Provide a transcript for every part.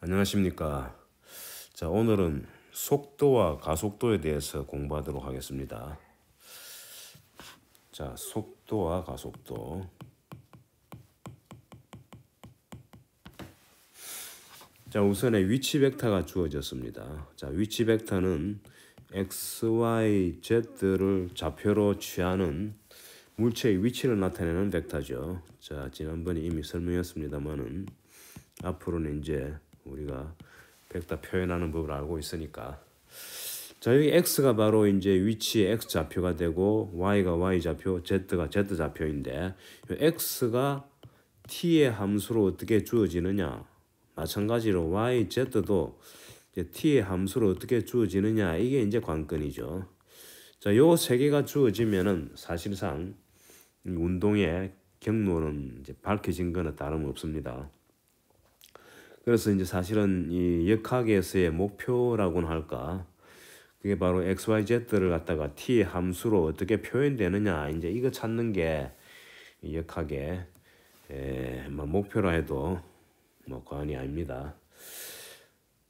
안녕하십니까. 자, 오늘은 속도와 가속도에 대해서 공부하도록 하겠습니다. 자, 속도와 가속도. 자, 우선에 위치 벡터가 주어졌습니다. 자, 위치 벡터는 x, y, z를 좌표로 취하는 물체의 위치를 나타내는 벡터죠. 자, 지난번에 이미 설명했습니다만은 앞으로는 이제 우리가 벡터 표현하는 법을 알고 있으니까. 자, 여기 x가 바로 이제 위치의 x 좌표가 되고 y가 y 좌표, z가 z 좌표인데 x가 t의 함수로 어떻게 주어지느냐, 마찬가지로 y, z도 t의 함수로 어떻게 주어지느냐, 이게 이제 관건이죠. 자, 요 세 개가 주어지면은 사실상 운동의 경로는 이제 밝혀진 거는 다름없습니다. 그래서 이제 사실은 이 역학에서의 목표라고는 할까, 그게 바로 x, y, z를 갖다가 t의 함수로 어떻게 표현되느냐, 이제 이거 찾는 게 역학의 목표라 해도 과언이 아닙니다.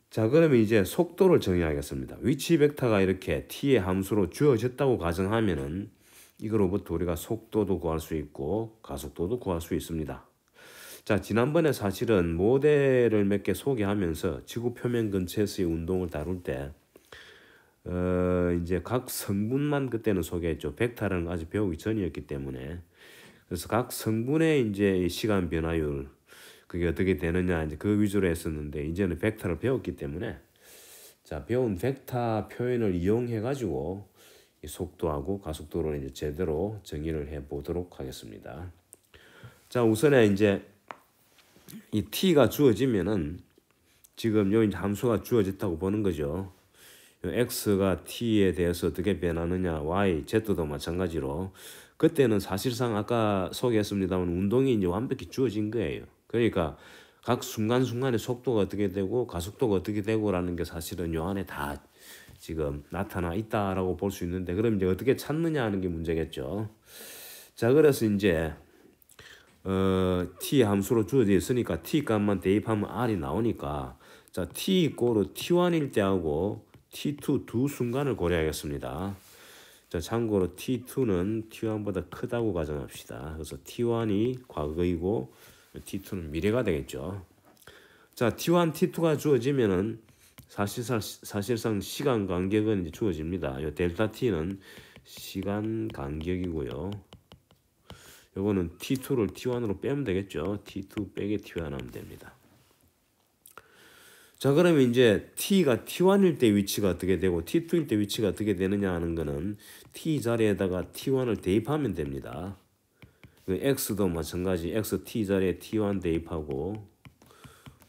자, 그러면 이제 속도를 정의하겠습니다. 위치 벡터가 이렇게 t의 함수로 주어졌다고 가정하면은 이거로부터 우리가 속도도 구할 수 있고 가속도도 구할 수 있습니다. 자, 지난번에 사실은 모델을 몇 개 소개하면서 지구 표면 근처에서의 운동을 다룰 때 이제 각 성분만 그때는 소개했죠. 벡터라는 거 아직 배우기 전이었기 때문에. 그래서 각 성분의 이제 시간 변화율, 그게 어떻게 되느냐, 이제 그 위주로 했었는데, 이제는 벡터를 배웠기 때문에, 자, 배운 벡터 표현을 이용해 가지고 이 속도하고 가속도를 이제 제대로 정의를 해 보도록 하겠습니다. 자, 우선에 이제 이 t가 주어지면은 지금 여기 함수가 주어졌다고 보는 거죠. x가 t에 대해서 어떻게 변하느냐, y, z도 마찬가지로. 그때는 사실상 아까 소개했습니다만 운동이 이제 완벽히 주어진 거예요. 그러니까 각 순간순간의 속도가 어떻게 되고 가속도가 어떻게 되고라는 게 사실은 요 안에 다 지금 나타나 있다라고 볼 수 있는데, 그럼 이제 어떻게 찾느냐 하는 게 문제겠죠. 자, 그래서 이제 t 함수로 주어져 있으니까 t 값만 대입하면 r이 나오니까, 자, t 이꼬르 t1일 때하고 t2 두 순간을 고려하겠습니다. 자, 참고로 t2는 t1보다 크다고 가정합시다. 그래서 t1이 과거이고 t2는 미래가 되겠죠. 자, t1, t2가 주어지면은 사실상 시간 간격은 이제 주어집니다. 요 델타 t는 시간 간격이고요. 요거는 t2를 t1으로 빼면 되겠죠. t2 빼기 t1 하면 됩니다. 자, 그러면 이제 t가 t1일 때 위치가 어떻게 되고 t2일 때 위치가 어떻게 되느냐 하는 거는 t 자리에다가 t1을 대입하면 됩니다. x도 마찬가지, xt 자리에 t1 대입하고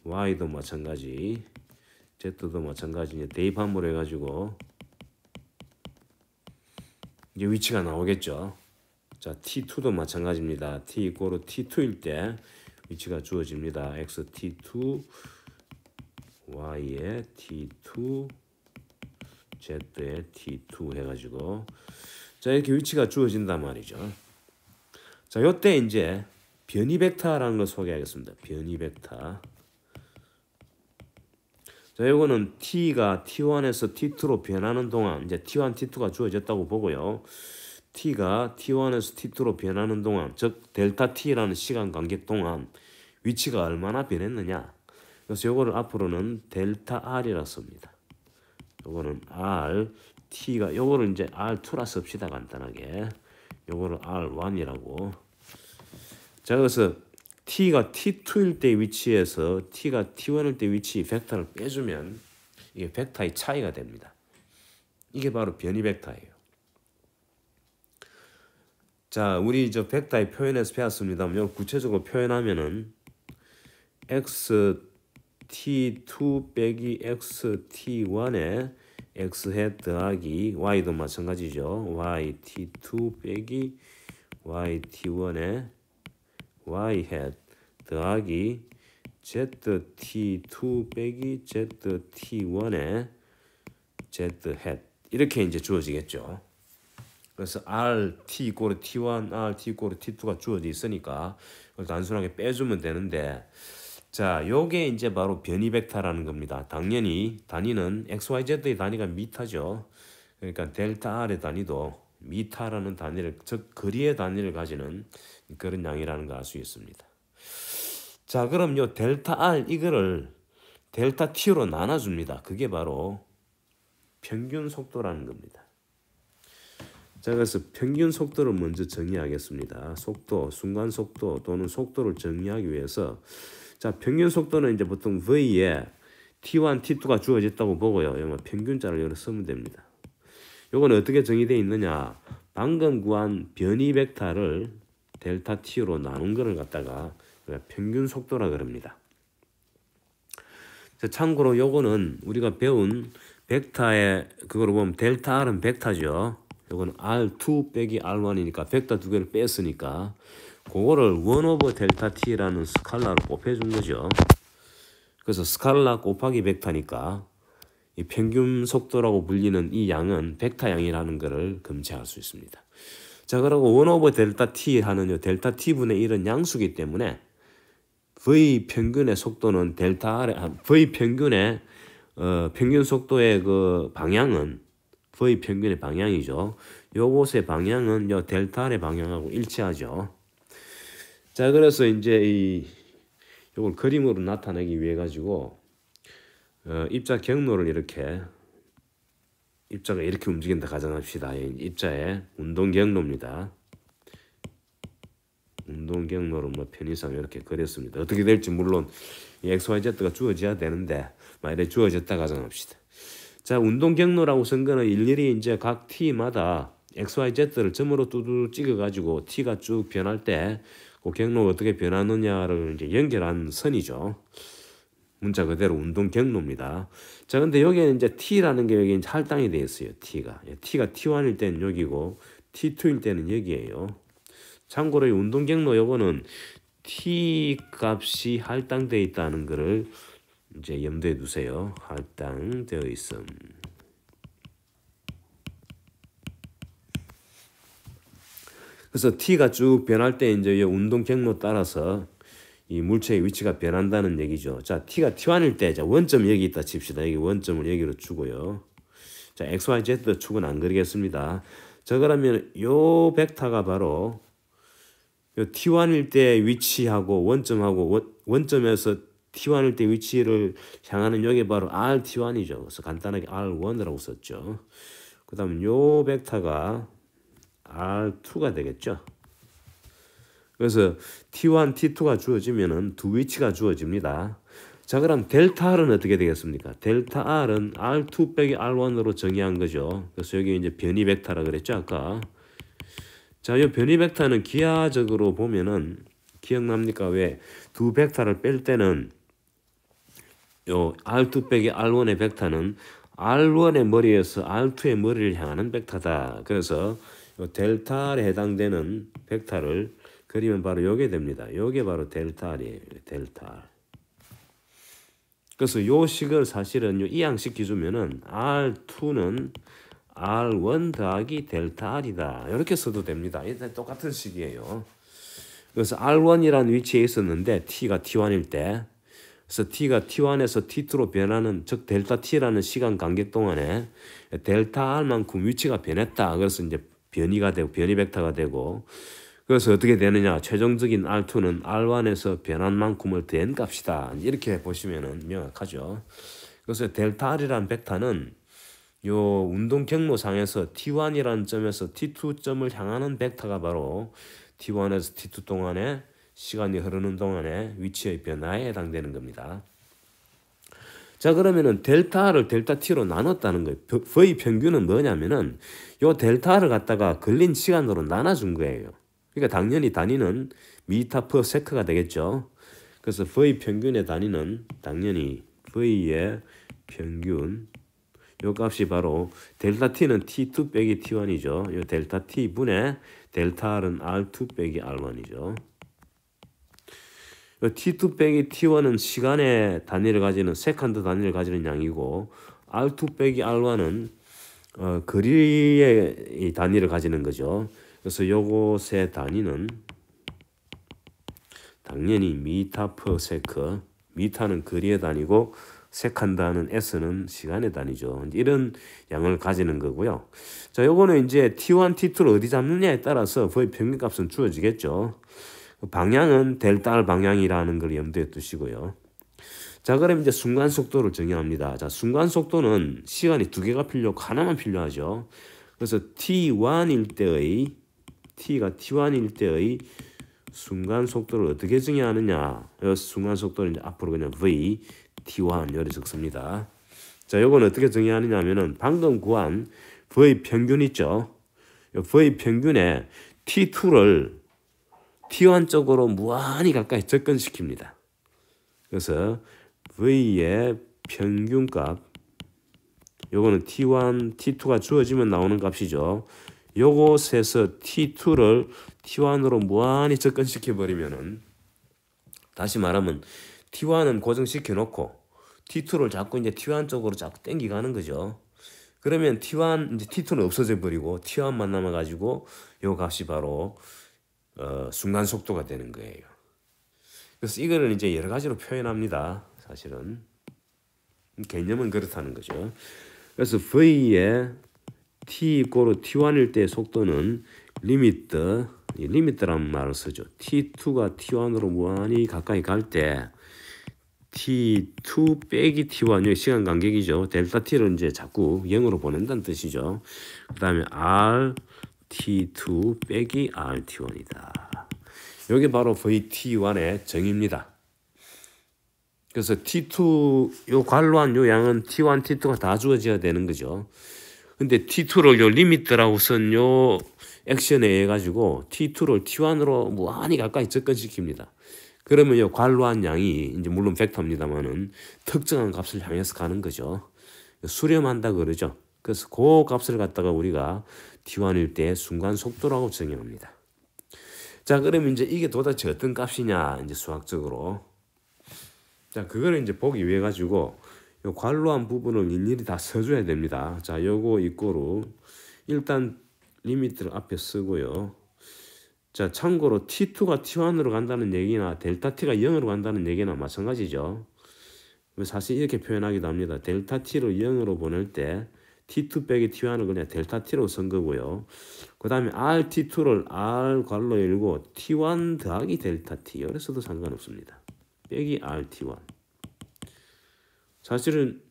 y도 마찬가지, z도 마찬가지, 이제 대입함으로 해가지고 이제 위치가 나오겠죠. 자, t2도 마찬가지입니다. t 이꼬르 t2일 때 위치가 주어집니다. x t2, y에 t2, z에 t2 해가지고, 자, 이렇게 위치가 주어진단 말이죠. 자, 요때 이제 변이 벡터라는 걸 소개하겠습니다. 변이 벡터. 자, 요거는 t가 t1에서 t2로 변하는 동안, 이제 t1, t2가 주어졌다고 보고요. t가 t1에서 t2로 변하는 동안, 즉 델타 t라는 시간 간격 동안 위치가 얼마나 변했느냐. 그래서 요거를 앞으로는 델타 r이라 씁니다. 요거는 r, t가 요거를 이제 r2라 씁시다. 간단하게 요거를 r1이라고. 자, 그래서 t가 t2일 때 위치에서 t가 t1일 때 위치 벡터를 빼주면 이게 벡터의 차이가 됩니다. 이게 바로 변이 벡터예요. 자, 우리 저 벡터의 표현에서 배웠습니다만 이걸 구체적으로 표현하면은 x t2 빼기 x t1에 x 햇 더하기 y도 마찬가지죠. y t2 빼기 y t1에 y 햇 더하기 z t2 빼기 z t1에 z 햇, 이렇게 이제 주어지겠죠. 그래서 r t 이꼬르 t1, r t 이꼬르 t2가 주어져 있으니까 단순하게 빼주면 되는데, 자, 요게 이제 바로 변이 벡터라는 겁니다. 당연히 단위는 XYZ의 단위가 미터죠. 그러니까 델타 R의 단위도 미터라는 단위를, 즉 거리의 단위를 가지는 그런 양이라는 걸 알 수 있습니다. 자, 그럼 요 델타 R 이거를 델타 T로 나눠줍니다. 그게 바로 평균 속도라는 겁니다. 자, 그래서 평균 속도를 먼저 정의하겠습니다. 속도, 순간 속도 또는 속도를 정의하기 위해서, 자, 평균 속도는 이제 보통 V에 T1, T2가 주어졌다고 보고요. 영어 평균자를 여기서 쓰면 됩니다. 요건 어떻게 정의되어 있느냐? 방금 구한 변이 벡터를 델타 T로 나눈 거를 갖다가 평균 속도라 그럽니다. 자, 참고로 요거는 우리가 배운 벡터의 그거로 보면 델타 R은 벡터죠. 요거는 R2 빼기 R1이니까 벡터 두 개를 뺐으니까 그거를 1 오버 델타 T라는 스칼라로 곱해준 거죠. 그래서 스칼라 곱하기 벡터니까 이 평균 속도라고 불리는 이 양은 벡터 양이라는 것을 검증할 수 있습니다. 자, 그리고 1 오버 델타 T 하는 델타 T분의 1은 양수기 때문에 V 평균의 속도는 델타 R, V 평균의 평균 속도의 그 방향은 V 평균의 방향이죠. 요것의 방향은 요 델타 R의 방향하고 일치하죠. 자, 그래서 이제 요걸 그림으로 나타내기 위해 가지고 입자 경로를 입자가 이렇게 움직인다 가정합시다. 입자의 운동 경로입니다. 운동 경로를 뭐 편의상 이렇게 그렸습니다. 어떻게 될지 물론 XYZ가 주어져야 되는데 만약에 주어졌다 가정합시다. 자, 운동 경로라고 쓴 거는 일일이 이제 각 T마다 XYZ를 점으로 뚜두 찍어가지고 T가 쭉 변할 때 그 경로가 어떻게 변하느냐를 이제 연결한 선이죠. 문자 그대로 운동 경로입니다. 자, 근데 여기에는 이제 T라는 게 여기 이제 할당이 되어 있어요. T가 T1일 때는 여기고 T2일 때는 여기에요. 참고로 이 운동 경로 요거는 T 값이 할당되어 있다는 것을 이제 염두에 두세요. 할당되어 있음. 그래서 T가 쭉 변할 때 이제 이 운동 경로 따라서 이 물체의 위치가 변한다는 얘기죠. 자, T가 T1일 때, 자, 원점 여기 있다 칩시다. 여기 원점을 여기로 주고요. 자, XYZ 축은 안 그리겠습니다. 자, 그러면 요 벡터가 바로 요 T1일 때 위치하고 원점하고 원점에서 T1일 때 위치를 향하는 여기 바로 RT1이죠. 그래서 간단하게 R1이라고 썼죠. 그 다음 요 벡터가 R2가 되겠죠. 그래서 T1, T2가 주어지면은 두 위치가 주어집니다. 자, 그럼 델타 R은 어떻게 되겠습니까? 델타 R은 R2 빼기 R1으로 정의한 거죠. 그래서 여기 이제 변이 벡터라 그랬죠, 아까. 자, 이 변이 벡터는 기하적으로 보면은 기억납니까? 왜 두 벡터를 뺄 때는 요 R2 빼기 R1의 벡터는 R1의 머리에서 R2의 머리를 향하는 벡터다. 그래서 요 델타 R에 해당되는 벡터를 그리면 바로 요게 됩니다. 요게 바로 델타 R이에요. 델타 R. 그래서 요 식을 사실은 이 양식 주면은 R2는 R1 더하기 델타 R이다. 이렇게 써도 됩니다. 일단 똑같은 식이에요. 그래서 R1이라는 위치에 있었는데 T가 T1일 때, 그래서 T가 T1에서 T2로 변하는, 즉 델타 T라는 시간 간격 동안에 델타 R만큼 위치가 변했다. 그래서 이제 변이가 되고 변이 벡터가 되고, 그래서 어떻게 되느냐? 최종적인 R2는 R1에서 변한 만큼을 더한 값이다. 이렇게 보시면은 명확하죠. 그래서 델타 R이라는 벡터는 요 운동 경로상에서 T1이라는 점에서 T2 점을 향하는 벡터가 바로 T1에서 T2 동안에 시간이 흐르는 동안에 위치의 변화에 해당되는 겁니다. 자, 그러면은 델타 R을 델타 T로 나눴다는 거예요. V 평균은 뭐냐면은 요 델타 R을 갖다가 걸린 시간으로 나눠준 거예요. 그러니까 당연히 단위는 미터 퍼 세크가 되겠죠. 그래서 V 평균의 단위는 당연히 V의 평균, 요 값이 바로 델타 T는 T2 빼기 T1이죠. 요 델타 T 분의 델타 R은 R2 빼기 R1이죠. 요 T2 빼기 T1은 시간의 단위를 가지는 세컨드 단위를 가지는 양이고 R2 빼기 R1은 거리의 단위를 가지는 거죠. 그래서 요것의 단위는 당연히 미터 퍼 세크, 미터는 거리의 단위고 세칸다는 s는 시간의 단위죠. 이런 양을 가지는 거고요. 자, 요거는 이제 t1, t2를 어디 잡느냐에 따라서 거의 평균값은 주어지겠죠. 방향은 델타 R 방향이라는 걸 염두에 두시고요. 자, 그럼 이제 순간 속도를 정의합니다. 자, 순간 속도는 시간이 두 개가 필요하고 하나만 필요하죠. 그래서 t1일 때의 t가 t1일 때의 순간 속도를 어떻게 정의하느냐? 이 순간 속도는 이제 앞으로 그냥 v t1 이렇게 적습니다. 자, 요건 어떻게 정의하느냐 하면은 방금 구한 v 평균 있죠. 요 v 평균에 t2를 t1 쪽으로 무한히 가까이 접근시킵니다. 그래서 v의 평균값, 요거는 t1, t2가 주어지면 나오는 값이죠. 요것에서 t2를 t1으로 무한히 접근시켜 버리면은, 다시 말하면 t1은 고정시켜 놓고 t2를 자꾸 이제 t1 쪽으로 자꾸 당기가는 거죠. 그러면 t1 이제 t2는 없어져 버리고 t1만 남아 가지고 요 값이 바로 순간 속도가 되는 거예요. 그래서 이거를 이제 여러 가지로 표현합니다. 사실은 개념은 그렇다는 거죠. 그래서 v의 t 이꼬르 t1일 때 속도는 리미트라는 말을 쓰죠. t2가 t1으로 무한히 가까이 갈 때 t2 빼기 t1, 여기 시간 간격이죠. 델타 t를 이제 자꾸 0으로 보낸다는 뜻이죠. 그 다음에 rt2 빼기 rt1이다. 이게 바로 vt1의 정의입니다. 그래서 t2 요 관로한 요 양은 t1, t2가 다 주어져야 되는 거죠. 근데 t2를 요 리미트라고 쓴 요 액션에 의해 가지고 t2를 t1으로 무한히 가까이 접근시킵니다. 그러면 요 관로한 양이 이제 물론 벡터입니다만은 특정한 값을 향해서 가는 거죠. 수렴한다 그러죠. 그래서 그 값을 갖다가 우리가 t1일 때 순간 속도라고 정의합니다. 자, 그러면 이제 이게 도대체 어떤 값이냐, 이제 수학적으로. 자, 그거를 이제 보기 위해 가지고 요 관로한 부분을 일일이 다 써줘야 됩니다. 자, 요거 이꼬르 일단 리미트를 앞에 쓰고요. 자, 참고로 t2가 t1으로 간다는 얘기나 델타 t가 0으로 간다는 얘기나 마찬가지죠. 사실 이렇게 표현하기도 합니다. 델타 t를 0으로 보낼 때 t2 빼기 t1을 그냥 델타 t로 쓴 거고요. 그 다음에 rt2를 r 괄로 열고 t1 더하기 델타 t, 이래서도 상관없습니다. 빼기 rt1. 사실은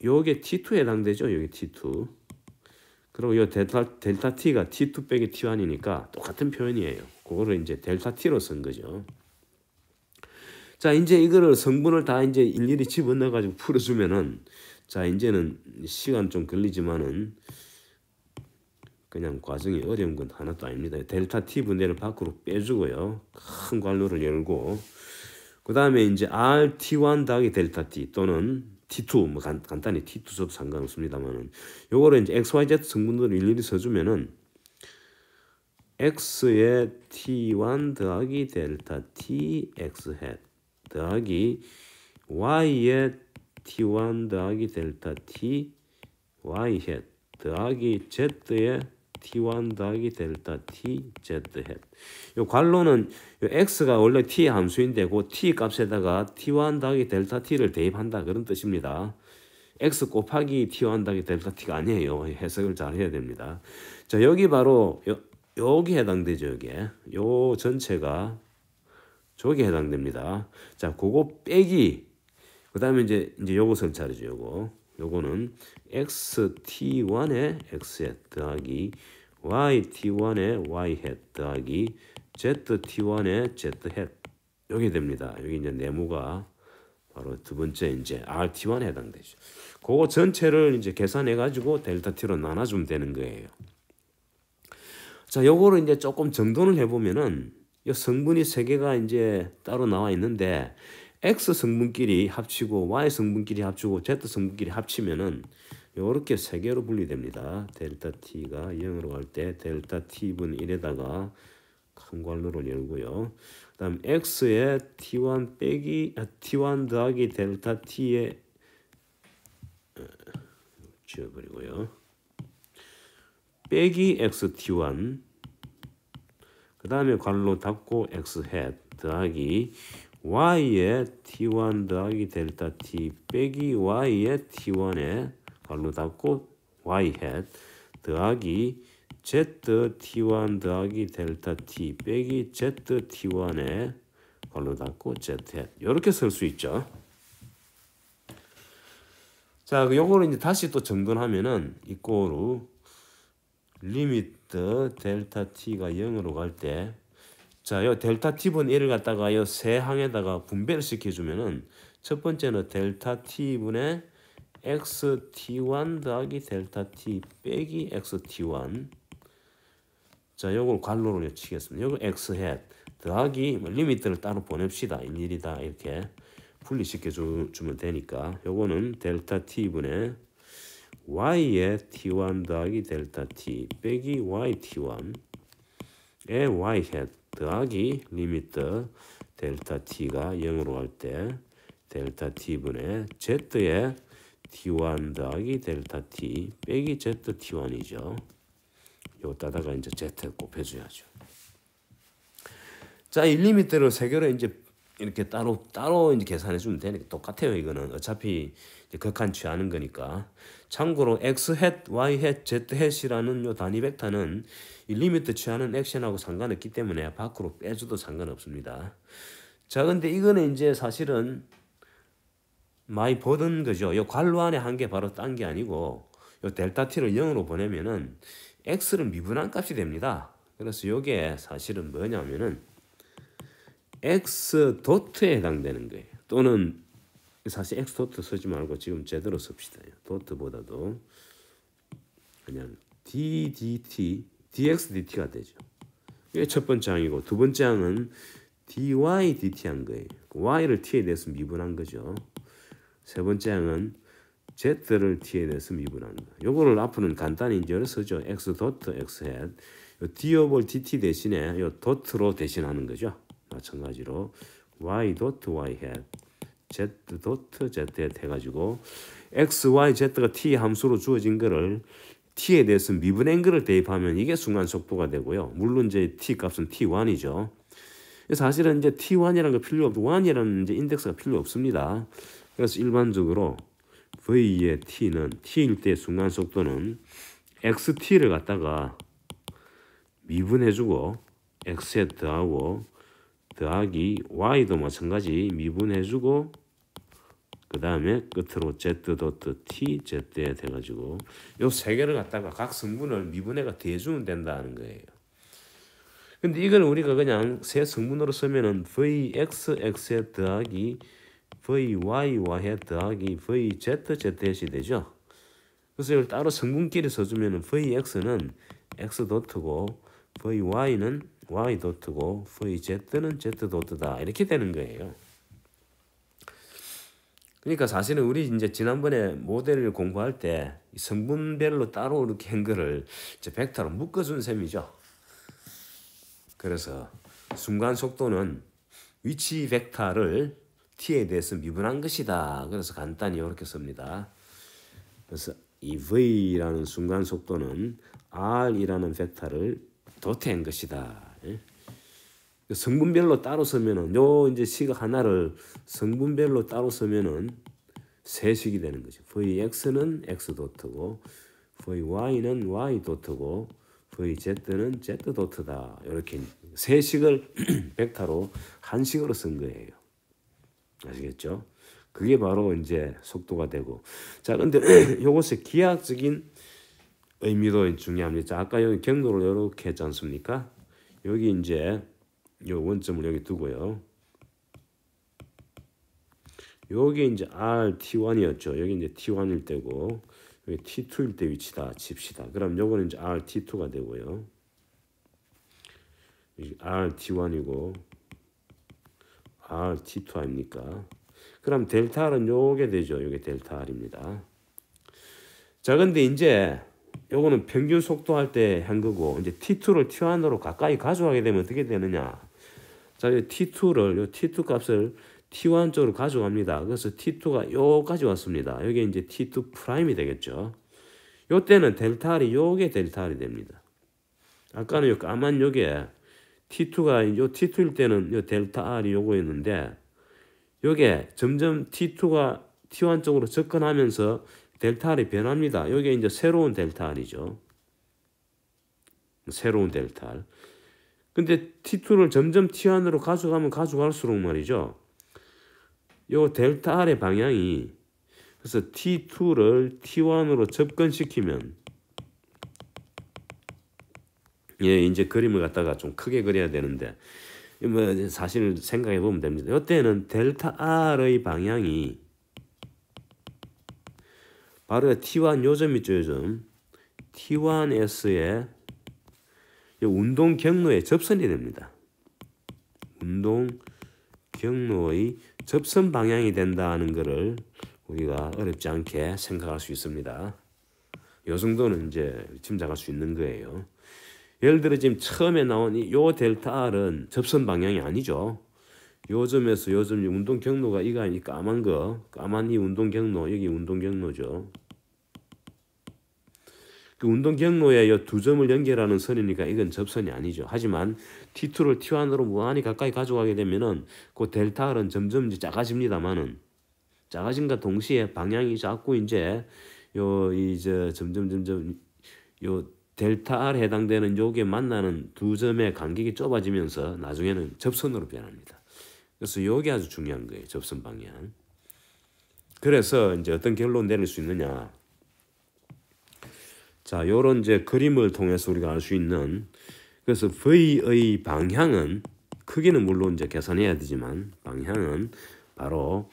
요게 t2에 해당되죠. 여기 t2. 그리고 요 델타 t가 t2 빼기 t1이니까 똑같은 표현이에요. 그거를 이제 델타 t로 쓴 거죠. 자, 이제 이거를 성분을 다 이제 일일이 집어넣어 가지고 풀어주면은, 자, 이제는 시간 좀 걸리지만은 그냥 과정이 어려운 건 하나도 아닙니다. 델타 t 분대를 밖으로 빼주고요. 큰 관로를 열고, 그 다음에 이제 rt1 더하기 델타 t 또는 t2, 뭐 간단히 t2 써도 상관없습니다만은, 요거를 이제 xyz 성분들을 일일이 써주면은 x의 t1 더하기 델타 t x 햇 더하기 y의 t1 더하기 델타 t y 햇 더하기 z의 t1 더하기 델타 t z 햇. 요 관로는 요 x가 원래 t의 함수인데 그 t 값에다가 t1 더하기 델타 t를 대입한다, 그런 뜻입니다. x 곱하기 t1 더하기 델타 t가 아니에요. 해석을 잘 해야 됩니다. 자, 여기 바로 여기 해당되죠. 여기에 요 전체가 저기에 해당됩니다. 자, 그거 빼기, 그 다음에 이제 요것을 차리죠. 요거는 x t1의 x 햇 더하기 y t1의 y 햇 더하기 z t1의 z 햇, 여기 됩니다. 여기 이제 네모가 바로 두 번째 이제 rt1에 해당되죠. 그거 전체를 이제 계산해 가지고 델타 t로 나눠주면 되는 거예요. 자, 요거를 이제 조금 정돈을 해보면은 이 성분이 세 개가 이제 따로 나와 있는데, x 성분끼리 합치고 y 성분끼리 합치고 z 성분끼리 합치면은 요렇게 세 개로 분리됩니다. 델타 t가 0으로 갈 때 델타 t분 1에다가 큰 관로를 열고요. 그다음 x의 t1 빼기 t1 더하기 델타 t의 지워버리고요. 빼기 x t1, 그 다음에 관로 닫고 x 햇 더하기 y의 t1 더하기 델타 t 빼기 y의 t1에 괄호 닫고 y hat 더하기 z t1 더하기 델타 t 빼기 z t1에 괄호 닫고 z hat 이렇게 쓸 수 있죠. 자, 요거를 이제 다시 또 정돈하면은 이꼬르 리미트 델타 t가 0으로 갈 때, 자, 요 델타 t분의 1을 갖다가 요 세 항에다가 분배를 시켜주면은 첫 번째는 델타 t분의 x t1 더하기 델타 t 빼기 x t1. 자, 요걸 괄호로 치겠습니다. 요거 x hat 더하기 리미트를 따로 보냅시다. 일일이다 이렇게 분리시켜 주면 되니까 요거는 델타 t분의 y의 t1 더하기 델타 t 빼기 y t1의 y hat 더하기 리미트 델타 t가 0으로 갈 때 델타 t분의 z의 t1 더하기 델타 t 빼기 z t1이죠. 요따다가 이제 z 곱해줘야죠. 자, 이 리미트를 세 개로 이제 이렇게 따로 이제 계산해 주면 되니까 똑같아요. 이거는 어차피 이제 극한 취하는 거니까. 참고로 x hat, y hat, z hat이라는 요 단위 벡터는 이 리미트 취하는 액션하고 상관없기 때문에 밖으로 빼줘도 상관없습니다. 자, 근데 이거는 이제 사실은 많이 보던 거죠. 요 괄호 안에 한 게 바로 딴 게 아니고 요 델타 t를 0으로 보내면은 x는 미분한 값이 됩니다. 그래서 요게 사실은 뭐냐면은 x 도트에 해당되는 거예요. 또는 사실 x 도트 쓰지 말고 지금 제대로 씁시다. 도트보다도 그냥 d dt, dx dt가 되죠. 이게 첫 번째 항이고 두 번째 항은 dy dt 한 거예요. y를 t에 대해서 미분한 거죠. 세 번째 항은 z를 t에 대해서 미분한 거. 요거를 앞으로는 간단히 이제 쓰죠. x 도트 x hat. 요 d 오버 dt 대신에 요 도트로 대신하는 거죠. 마찬가지로 y 도트 y hat, z 도트 z hat 해가지고 x, y, z가 t 함수로 주어진 거를 t에 대해서 미분한 거를 대입하면 이게 순간 속도가 되고요. 물론 이제 t 값은 t1이죠. 사실은 이제 t1이라는 거 필요 없고 1이라는 이제 인덱스가 필요 없습니다. 그래서 일반적으로 v의 t는 t일 때 순간 속도는 xt를 갖다가 미분해주고 x hat 더하고 더하기 y도 마찬가지 미분해주고 그 다음에 끝으로 z 도트 t z에 돼가지고 요 세 개를 갖다가 각 성분을 미분해가 대주면 된다는 거예요. 근데 이걸 우리가 그냥 세 성분으로 쓰면은 vx x 더하기 vy y 더하기 vz z이 되죠. 그래서 이걸 따로 성분끼리 써주면은 vx는 x 도트고 vy는 y 도트고 vz는 z 도트다 이렇게 되는 거예요. 그러니까 사실은 우리 이제 지난번에 모델을 공부할 때 성분별로 따로 이렇게 한 거를 이제 벡터로 묶어준 셈이죠. 그래서 순간 속도는 위치 벡터를 t에 대해서 미분한 것이다. 그래서 간단히 이렇게 씁니다. 그래서 이 v라는 순간 속도는 r이라는 벡터를 도트한 것이다. 성분별로 따로 쓰면은 요 이제 시각 하나를 성분별로 따로 쓰면은 세 식이 되는 거죠. vx는 x 도트고 vy는 y 도트고 vz는 z 도트다. 이렇게 세 식을 벡터로 한 식으로 쓴 거예요. 아시겠죠? 그게 바로 이제 속도가 되고. 자, 근데 요것의 기하학적인 의미도 중요합니다. 자, 아까 여기 경로를 이렇게 했지 않습니까? 여기 이제 요 원점을 여기 두고요. 여기 이제 RT1이었죠. 여기 이제 T1일 때고 여기 T2일 때 위치다 칩시다. 그럼 요거는 이제 RT2가 되고요. RT1이고 RT2 아닙니까? 그럼 델타 R은 요게 되죠. 요게 델타 R입니다. 자, 근데 이제 요거는 평균 속도 할 때 한 거고 이제 T2를 T1으로 가까이 가져가게 되면 어떻게 되느냐? 자, 이 T2를 요 T2 값을 T1 쪽으로 가져갑니다. 그래서 T2가 요까지 왔습니다. 여기 이제 T2 프라임이 되겠죠. 요 때는 델타 R이 요게 델타 R이 됩니다. 아까는 요 까만 요게 T2가 요 T2일 때는 요 델타 R이 요거였는데 요게 점점 T2가 T1 쪽으로 접근하면서 델타 R이 변합니다. 요게 이제 새로운 델타 R이죠. 새로운 델타 R. 근데 T2를 점점 T1으로 가져가면 가져갈수록 말이죠. 요 델타 R의 방향이 그래서 T2를 T1으로 접근시키면 예, 이제 그림을 갖다가 좀 크게 그려야 되는데 뭐 사실 생각해 보면 됩니다. 이때는 델타 R의 방향이 바로 T1 요점 있죠, 요점. T1S의 운동 경로의 접선이 됩니다. 운동 경로의 접선 방향이 된다는 것을 우리가 어렵지 않게 생각할 수 있습니다. 요 정도는 이제 짐작할 수 있는 거예요. 예를 들어 지금 처음에 나온 요 델타 R은 접선 방향이 아니죠. 요 점에서 요 점 운동 경로가 이거 아니 까만 이 운동 경로, 여기 운동 경로죠. 그 운동 경로에 이 두 점을 연결하는 선이니까 이건 접선이 아니죠. 하지만 T2를 T1으로 무한히 가까이 가져가게 되면은 그 델타 R은 점점 이제 작아집니다만은 작아짐과 동시에 방향이 자꾸 이제 점점 요 델타 R에 해당되는 요게 만나는 두 점의 간격이 좁아지면서 나중에는 접선으로 변합니다. 그래서 요게 아주 중요한 거예요. 접선 방향. 그래서 이제 어떤 결론 내릴 수 있느냐. 자, 요런 이제 그림을 통해서 우리가 알 수 있는 그래서 V의 방향은 크기는 물론 이제 계산해야 되지만 방향은 바로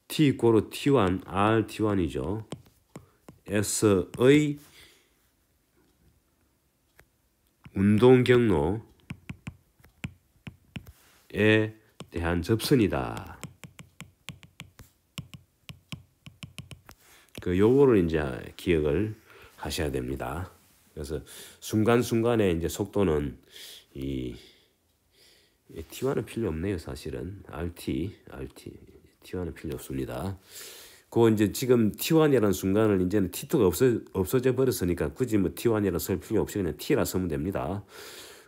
T 이꼬르 T1, R T1이죠. S의 운동 경로에 대한 접선이다. 요거를 이제 기억을 하셔야 됩니다. 그래서 순간순간에 이제 속도는 이 T1은 필요 없네요, 사실은. T1은 필요 없습니다. 그 이제 지금 T1이라는 순간을 이제는 T2가 없어져 버렸으니까 굳이 뭐 T1이라 쓸 필요 없이 그냥 T라 쓰면 됩니다.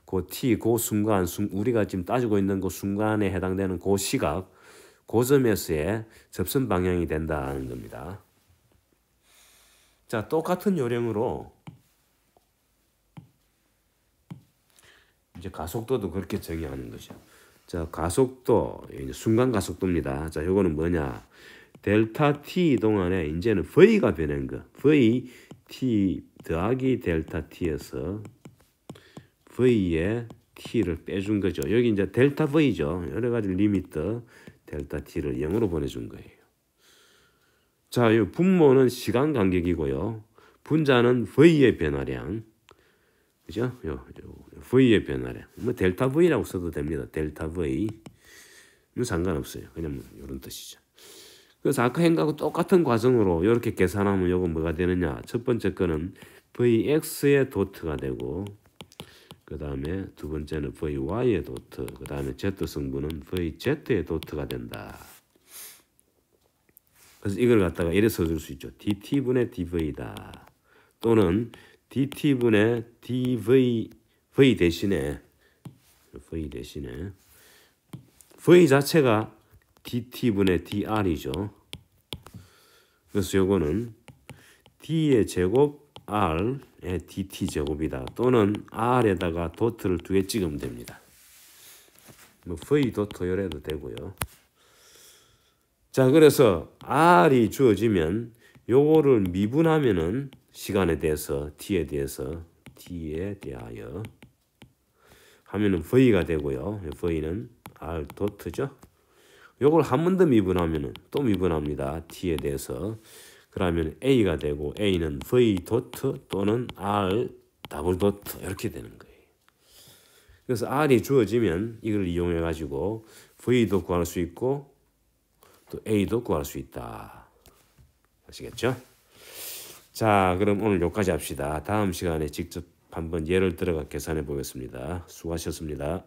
그 T, 그 순간, 우리가 지금 따지고 있는 그 순간에 해당되는 그 시각, 그 점에서의 접선 방향이 된다는 겁니다. 자, 똑같은 요령으로 이제 가속도도 그렇게 정의하는 거죠. 자, 가속도, 순간 가속도입니다. 자, 요거는 뭐냐? 델타 t 동안에 이제는 v가 변한 거. v t 더하기 델타 t에서 v에 t를 빼준 거죠. 여기 이제 델타 v죠. 여러 가지 리미터 델타 t를 0으로 보내준 거예요. 자, 이 분모는 시간 간격이고요. 분자는 v의 변화량. 그죠? v의 변화량. 뭐 델타 v라고 써도 됩니다. 델타 v. 뭐 상관없어요. 그냥 이런 뜻이죠. 그래서 아까 행하고 똑같은 과정으로 이렇게 계산하면 이거 뭐가 되느냐? 첫 번째 거는 vx의 도트가 되고, 그 다음에 두 번째는 vy의 도트, 그 다음에 z 성분은 vz의 도트가 된다. 그래서 이걸 갖다가 이래 써줄 수 있죠. dt분의 dv다. 또는 dt분의 dv, v 대신에 v 자체가 dt분의 dr이죠. 그래서 요거는 d의 제곱 r의 dt 제곱이다. 또는 r에다가 도트를 두 개 찍으면 됩니다. 뭐 v 도트 이래도 되고요. 자, 그래서 r이 주어지면 요거를 미분하면은 시간에 대해서 t에 대하여 하면은 v가 되고요. v는 r 도트죠. 요걸 한 번 더 미분하면은 또 미분합니다. t에 대해서. 그러면 a가 되고 a는 v 도트 또는 r 더블 도트 이렇게 되는 거예요. 그래서 r이 주어지면 이걸 이용해 가지고 v도 구할 수 있고 또 a도 구할 수 있다. 아시겠죠? 자, 그럼 오늘 여기까지 합시다. 다음 시간에 직접 한번 예를 들어가 계산해 보겠습니다. 수고하셨습니다.